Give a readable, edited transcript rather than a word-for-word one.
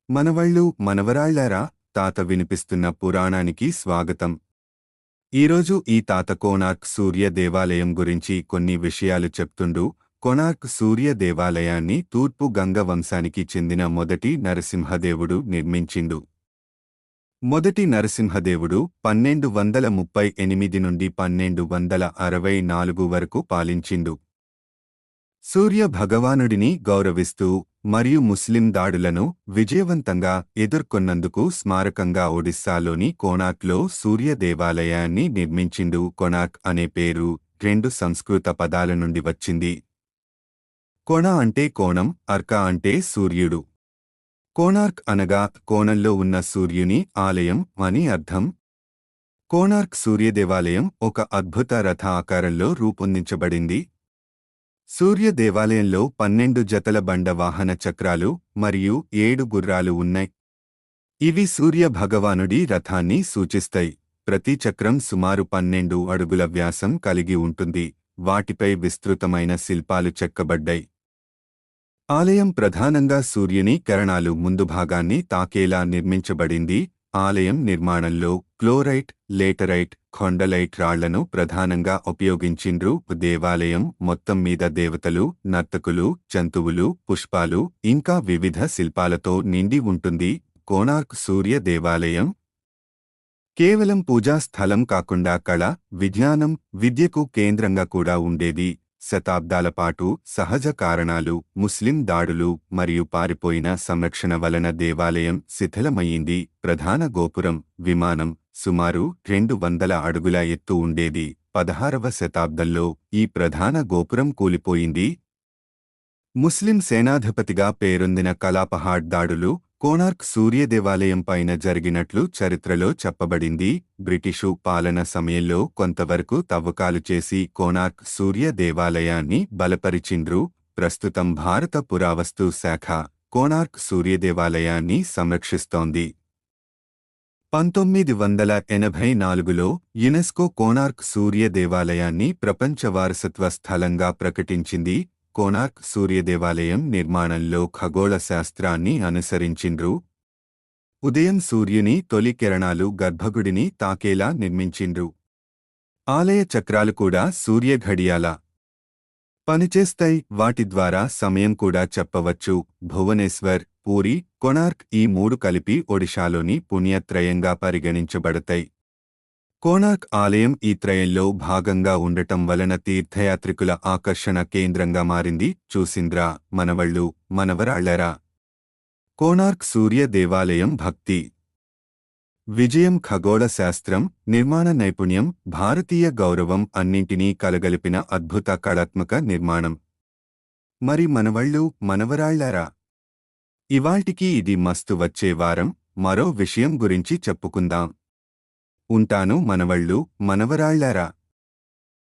మనవళ్ళు మనవరాళ్లారా, తాత వినిపిస్తున్న పురాణానికి స్వాగతం. ఈరోజు ఈ తాత కోణార్క్ సూర్య దేవాలయం గురించి కొన్ని విషయాలు చెప్తుండు. కోణార్క్ సూర్య దేవాలయాన్ని తూర్పు గంగ వంశానికి చెందిన మొదటి నరసింహదేవుడు నిర్మించిండు. మొదటి నరసింహదేవుడు 1238 నుండి 1264 వరకు పాలించిండు. సూర్య భగవానుడిని గౌరవిస్తూ మరియు ముస్లిం దాడులను విజయవంతంగా ఎదుర్కొన్నందుకు స్మారకంగా ఒడిస్సాలోని కోణార్క్లో సూర్య దేవాలయాన్ని నిర్మించిండు. కోణార్క్ అనే పేరు 2 సంస్కృత పదాల నుండి వచ్చింది. కోణ అంటే కోణం, అర్క అంటే సూర్యుడు. కోణార్క్ అనగా కోణంలో ఉన్న సూర్యుని ఆలయం అని అర్థం. కోణార్క్ సూర్యదేవాలయం ఒక అద్భుత రథ ఆకారంలో రూపొందించబడింది. సూర్య దేవాలయంలో 12 జతల బండ వాహన చక్రాలు మరియు 7 గుర్రాలు ఉన్నాయి. ఇవి సూర్య భగవానుడి రథాన్ని సూచిస్తాయి. ప్రతి చక్రం సుమారు 12 అడుగుల వ్యాసం కలిగి ఉంటుంది. వాటిపై విస్తృతమైన శిల్పాలు చెక్కబడ్డాయి. ఆలయం ప్రధానంగా సూర్యుని కిరణాలు ముందు భాగాన్ని తాకేలా నిర్మించబడింది. ఆలయం నిర్మాణంలో క్లోరైట్, లేటరైట్, ఖొండలైట్ రాళ్లను ప్రధానంగా ఉపయోగించిండ్రు. దేవాలయం మొత్తం మీద దేవతలు, నర్తకులు, జంతువులు, పుష్పాలు ఇంకా వివిధ శిల్పాలతో నిండి ఉంటుంది. కోణార్క్ సూర్య దేవాలయం కేవలం పూజా స్థలం కాకుండా కళ, విజ్ఞానం, విద్యకు కేంద్రంగా కూడా ఉండేది. శతాబ్దాల పాటు సహజ కారణాలు, ముస్లిం దాడులు మరియు పారిపోయిన సంరక్షణ వలన దేవాలయం శిథిలమయ్యింది. ప్రధాన గోపురం, విమానం సుమారు 200 అడుగుల ఎత్తు ఉండేది. 16వ శతాబ్దంలో ఈ ప్రధాన గోపురం కూలిపోయింది. ముస్లిం సేనాధిపతిగా పేరొందిన కలాపహాడ్ దాడులు కోణార్క్ సూర్య దేవాలయం పైన జరిగినట్లు చరిత్రలో చెప్పబడింది. బ్రిటిషు పాలన సమయంలో కొంతవరకు తవ్వకాలు చేసి కోణార్క్ సూర్య దేవాలయాన్ని బలపరిచిండ్రు. ప్రస్తుతం భారత పురావస్తు శాఖ కోణార్క్ సూర్య దేవాలయాన్ని సంరక్షిస్తోంది. 1984లో యునెస్కో కోణార్క్ సూర్య దేవాలయాన్ని ప్రపంచ వారసత్వ స్థలంగా ప్రకటించింది. కోణార్క్ సూర్యదేవాలయం నిర్మాణంలో ఖగోళ శాస్త్రాన్ని అనుసరించిండ్రు. ఉదయం సూర్యుని తొలి కిరణాలు గర్భగుడిని తాకేలా నిర్మించిండ్రు. ఆలయ చక్రాలు కూడా సూర్య ఘడియాల పనిచేస్తాయి. వాటి ద్వారా సమయం కూడా చెప్పవచ్చు. భువనేశ్వర్, పూరి, కోణార్క్ ఈ 3 కలిపి ఒడిషాలోని పుణ్యత్రయంగా పరిగణించబడతాయి. కోణార్క్ ఆలయం ఈ త్రయంలో భాగంగా ఉండటం వలన తీర్థయాత్రికుల ఆకర్షణ కేంద్రంగా మారింది. చూసింద్రా, మనవళ్ళు మనవరాళ్లరా, కోణార్క్ సూర్య దేవాలయం భక్తి, విజయం, ఖగోళ శాస్త్రం, నిర్మాణ నైపుణ్యం, భారతీయ గౌరవం అన్నింటినీ కలగలిపిన అద్భుత కళాత్మక నిర్మాణం. మరి మనవళ్ళు మనవరాళ్లారా, ఇవాల్టికి ఇది మస్తు. వచ్చే వారం మరో విషయం గురించి చెప్పుకుందాం. ఉంటాను మనవళ్ళు మనవరాళ్లారా.